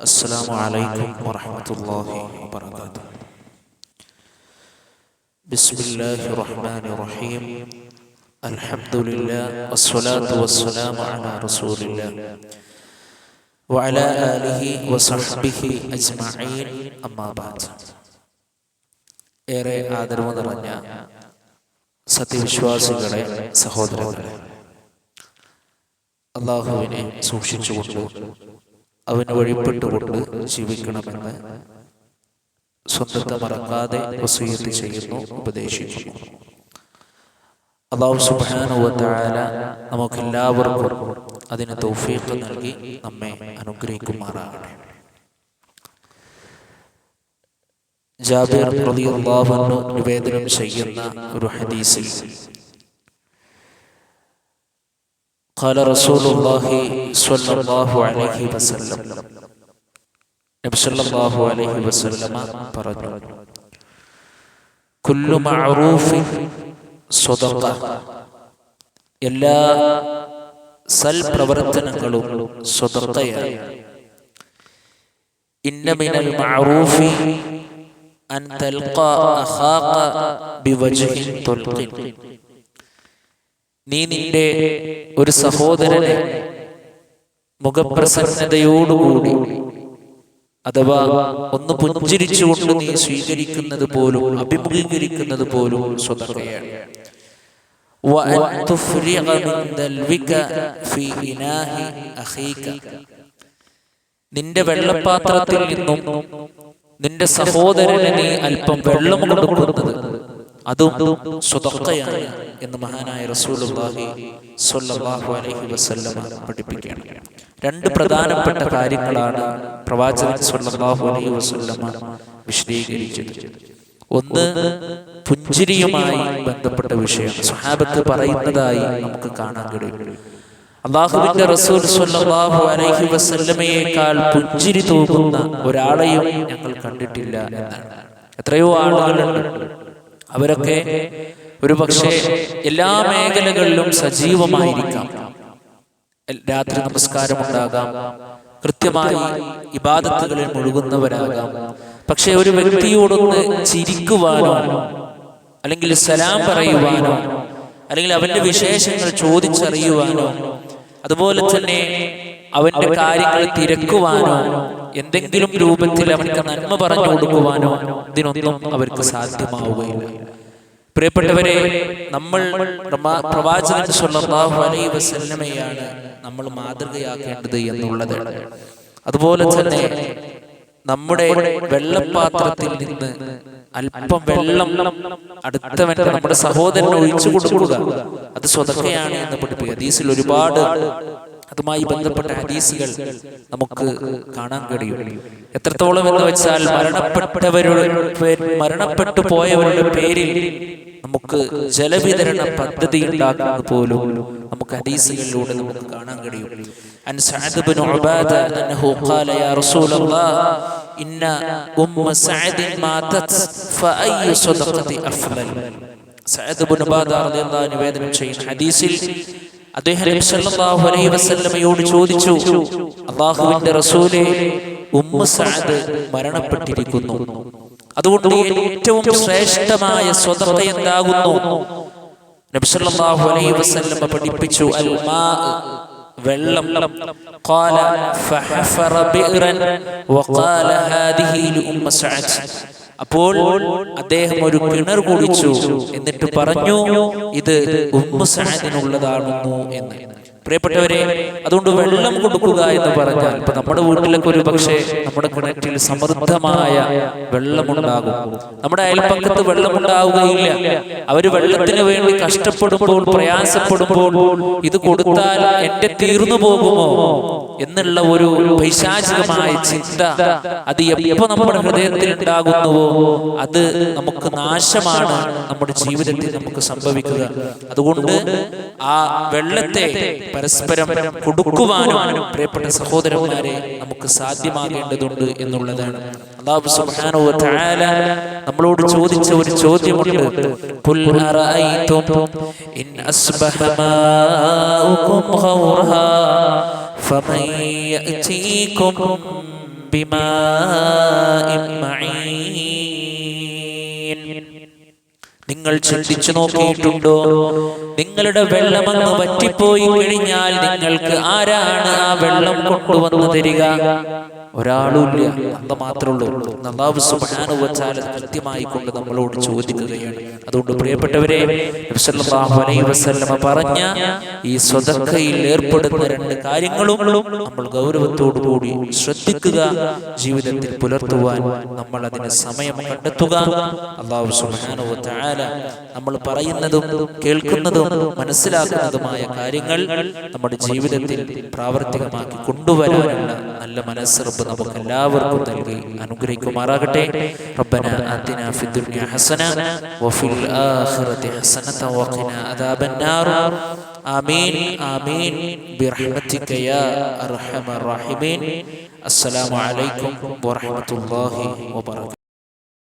السلام عليكم ورحمة الله وبركاته. بسم الله الرحمن الرحيم. الحمد لله والصلاة والسلام على رسول الله وعلى آله وصحبه أجمعين. أما بعد. ഏറെ ആദരവ് നിറഞ്ഞ സത്യവിശ്വാസികളെ, സഹോദരങ്ങളെ, അല്ലാഹുവിനെ സൂക്ഷിച്ചുകൊണ്ട് അവന് വഴിപ്പെട്ടുകൊണ്ട് ജീവിക്കണമെന്ന് സ്വന്തത്തെ മറക്കാതെ വസിയത്ത് ചെയ്യുന്നു, ഉപദേശിക്കുന്നു. അല്ലാഹു സുബ്ഹാനഹു വ തആല നമുക്കെല്ലാവർക്കും അതിന് തൗഫീഖ് നൽകി നമ്മെ അനുഗ്രഹിക്കുമാറാകട്ടെ. ജാബിർ റളിയല്ലാഹു അൻഹു നിവേദനം ചെയ്യുന്ന ഒരു ഹദീസിൽ قال رسول الله صلى الله عليه وسلم, നബി സല്ലല്ലാഹു അലൈഹി വസല്ലമ പറഞ്ഞു, കുല്ലു മഅറൂഫിൻ സ്വദഖ, എല്ലാ സൽപ്രവർത്തനങ്ങളും സ്വദഖയാണ്. ഇന്ന മിനൽ മഅറൂഫി അൻ തൽഖാ അഖാക ബിവജ്ഹിൻ തുൽഖിൻ, നീ നിന്റെ ഒരു സഹോദരനെ മുഖപ്രസന്നതയോടുകൂടി അഥവാ ഒന്ന് പുഞ്ചിരിച്ചുകൊണ്ട് നീ സ്വീകരിക്കുന്നത് പോലും അഭിമുഖീകരിക്കുന്നത് പോലും സ്വതക്കയാണ്. നിന്റെ വെള്ളപാത്രത്തിൽ നിന്നും നിന്റെ സഹോദരന് നീ അല്പം വെള്ളം കൊടുക്കുന്നത് അതും സ്വതക്കയാണ് എന്ന് മഹാനായ റസൂലുള്ളാഹി സ്വല്ലല്ലാഹു അലൈഹി വസല്ലം പഠിപ്പിക്കുകയാണ്. രണ്ട് പ്രധാനപ്പെട്ട കാര്യങ്ങളാണ് പ്രവാചകൻ സ്വല്ലല്ലാഹു അലൈഹി വസല്ലം വിശദീകരിച്ചത്. ഒന്ന് പുഞ്ചിരിയുമായി ബന്ധപ്പെട്ട വിഷയമാണ്. സ്വഹാബത്ത് പറയുന്നതായി നമുക്ക് കാണാൻ കഴിയും, അല്ലാഹുവിന്റെ റസൂൽ സ്വല്ലല്ലാഹു അലൈഹി വസല്ലമയേക്കാൾ പുഞ്ചിരി തൂകുന്ന ഒരാളെയും ഞങ്ങൾ കണ്ടിട്ടില്ല എന്നാണ്. എത്രയോ ആളുകളുണ്ട്, അവരൊക്കെ ഒരു പക്ഷേ എല്ലാ മേഖലകളിലും സജീവമായിരിക്കാം, രാത്രി നമസ്കാരമുണ്ടാകാം, കൃത്യമായി ഇബാദത്തുകളിൽ മുഴുകുന്നവരാകാം. പക്ഷെ ഒരു വ്യക്തിയോടൊന്ന് ചിരിക്കുവാനോ അല്ലെങ്കിൽ സലാം പറയുവാനോ അല്ലെങ്കിൽ അവന്റെ വിശേഷങ്ങൾ ചോദിച്ചറിയുവാനോ അതുപോലെ തന്നെ അവന്റെ കാര്യങ്ങൾ തിരക്കുവാനോ എന്തെങ്കിലും രൂപത്തിൽ അവർക്ക് നന്മ പറഞ്ഞു കൊടുക്കുവാനോ ഇതിനൊന്നും അവർക്ക് സാധ്യമാവുകയില്ല. പ്രിയപ്പെട്ടവരെ, നമ്മൾ പ്രവാചകൻ സ്വല്ലല്ലാഹു അലൈഹി വസല്ലമയാണ് നമ്മൾ മാതൃകയാക്കേണ്ടത് എന്നുള്ളതാണ്. അതുപോലെ തന്നെ നമ്മുടെ വെള്ളപാത്രത്തിൽ നിന്ന് അല്പം വെള്ളം അടുത്തവന്റെ നമ്മുടെ സഹോദരന് ഒഴിച്ചു കൊടുക്കുക, അത് സ്വതക്കയാണ് എന്ന് പഠിപ്പിക്കുക. ഹദീസിൽ ഒരുപാട് അതുമായി ബന്ധപ്പെട്ട ഹദീസുകൾ നമുക്ക് കാണാൻ കഴിയും. എത്രത്തോളം എന്ന് വെച്ചാൽ മരണപ്പെട്ടു പോയവരുടെ പേരിൽ നമുക്ക് ജലവിതരണ പദ്ധതി ഉണ്ടാക്കുന്നത് പോലും നമുക്ക് ഹദീസുകളിലൂടെ നമുക്ക് കാണാൻ കഴിയും. അൻ സഅദ് ഇബ്നു ഉബാദ അന്നഹു ഖാല യാ റസൂലല്ലാഹ് ഇന്ന ഉമ്മ സഅദ് മാതത് ഫഅയ്യു സദഖതി അഫ്ളൽ. സഅദ് ഇബ്നു ഉബാദ റളിയല്ലാഹു അൻഹു നിവേദനം ചെയ്യുന്ന ഹദീസിൽ അദ്ദേഹം നബി സല്ലല്ലാഹു അലൈഹി വസല്ലമയോട് ചോദിച്ചു, അല്ലാഹുവിന്റെ റസൂലേ, ഉമ്മു സഅദ് മരണപ്പെട്ടിരിക്കുന്നു, അതുകൊണ്ട് ഏറ്റവും ശ്രേഷ്ഠമായ സ്വതക്ക എന്താകുന്നു? നബി സല്ലല്ലാഹു അലൈഹി വസല്ലമ പഠിപ്പിച്ചു, അൽ മാ, വെള്ളം. ഖാല ഫഹഫറ ബിഅറൻ വഖാല ഹാദിഹി ലിഉമ്മു സഅദ്. അപ്പോൾ അദ്ദേഹം ഒരു കിണർ കുഴിച്ചു, എന്നിട്ട് പറഞ്ഞു, ഇത് ഉമ്മു സഅദിനുള്ളതാണെന്നു എന്ന്. പ്രിയപ്പെട്ടവരെ, അതുകൊണ്ട് വെള്ളം കൊടുക്കുക എന്ന് പറഞ്ഞാൽ, ഇപ്പൊ നമ്മുടെ വീട്ടിലൊക്കെ ഒരു പക്ഷേ നമ്മുടെ കിണറ്റിൽ സമൃദ്ധമായ വെള്ളമുണ്ടാകും, നമ്മുടെ അയൽപ്പക്കത്ത് വെള്ളമുണ്ടാവുകയില്ല. അവര് വെള്ളത്തിന് വേണ്ടി കഷ്ടപ്പെടുമ്പോൾ, പ്രയാസപ്പെടുമ്പോൾ ഇത് കൊടുത്താൽ എന്റെ തീർന്നു പോകുമോ എന്നുള്ള ഒരു പൈശാചികമായ ചിന്ത അത് എപ്പോ നമ്മുടെ ഹൃദയത്തിൽ ഉണ്ടാകുന്നുവോ അത് നമുക്ക് നാശമാണ് നമ്മുടെ ജീവിതത്തിൽ നമുക്ക് സംഭവിക്കുക. അതുകൊണ്ട് ആ വെള്ളത്തെ പരസ്പരം കൊടുക്കുവാനും പ്രിയപ്പെട്ട സഹോദരന്മാരെ നമുക്ക് സാധ്യമാകേണ്ടതുണ്ട് എന്നുള്ളതാണ്. അല്ലാഹു സുബ്ഹാനഹു വ തആല നമ്മളോട് ചോദിച്ച ഒരു ചോദ്യമുണ്ട്, ഖുൽ അറഅയ്തും ഇൻ അസ്ബഹ മാഉകും ഖൗറഹാ ഫമൻ യഅതീകും ബിമാഇൻ മഈൻ. നിങ്ങൾ ചിന്തിച്ചു നോക്കിയിട്ടുണ്ടോ? നിങ്ങളുടെ വെള്ളമങ്ങ് വറ്റിപ്പോയി കഴിഞ്ഞാൽ നിങ്ങൾക്ക് ആരാണ് ആ വെള്ളം കൊണ്ടുവന്നു തരിക? ഒരാളുമില്ല, അല്ല മാത്രമേ ഉള്ളൂ. അല്ലാഹു സുബ്ഹാനഹു വ തആല കൃത്യമായി കൊണ്ട് നമ്മളോട് ചോദിക്കുകയാണ്. അതുകൊണ്ട് പ്രിയപ്പെട്ടവരെ, നബി സല്ലല്ലാഹു അലൈഹി വസല്ലമ പറഞ്ഞ ഈ സ്വതക്കയിൽ ഏർപ്പെടുന്ന രണ്ട് കാര്യങ്ങളും നമ്മൾ ഗൗരവത്തോടു കൂടി ശ്രദ്ധിക്കുക, ജീവിതത്തിൽ പുലർത്തുവാൻ നമ്മൾ അതിന് സമയം കണ്ടെത്തുക. അല്ലാഹു സുബ്ഹാനഹു വ തആല നമ്മൾ പറയുന്നതും കേൾക്കുന്നതും മനസ്സിലാക്കുന്നതുമായ കാര്യങ്ങൾ നമ്മുടെ ജീവിതത്തിൽ പ്രാവർത്തികമാക്കി കൊണ്ടുവരാനുള്ള നല്ല മനസ്സ് റബ്ബ് നമുക്ക് എല്ലാവർക്കും നൽകി അനുഗ്രഹിക്കുമാറാകട്ടെ. റബ്ബനാ ആതിനാ ഫിദ്ദുനിയ ഹസന വഫിൽ ആഖിറതി ഹസനത വഖിനാ അദാബന്നാർ. ആമീൻ ആമീൻ ബിറഹ്മതിക യാ അർഹമർ റഹീമീൻ. അസ്സലാമു അലൈക്കും വറഹ്മത്തുള്ളാഹി വബറകാതുഹു.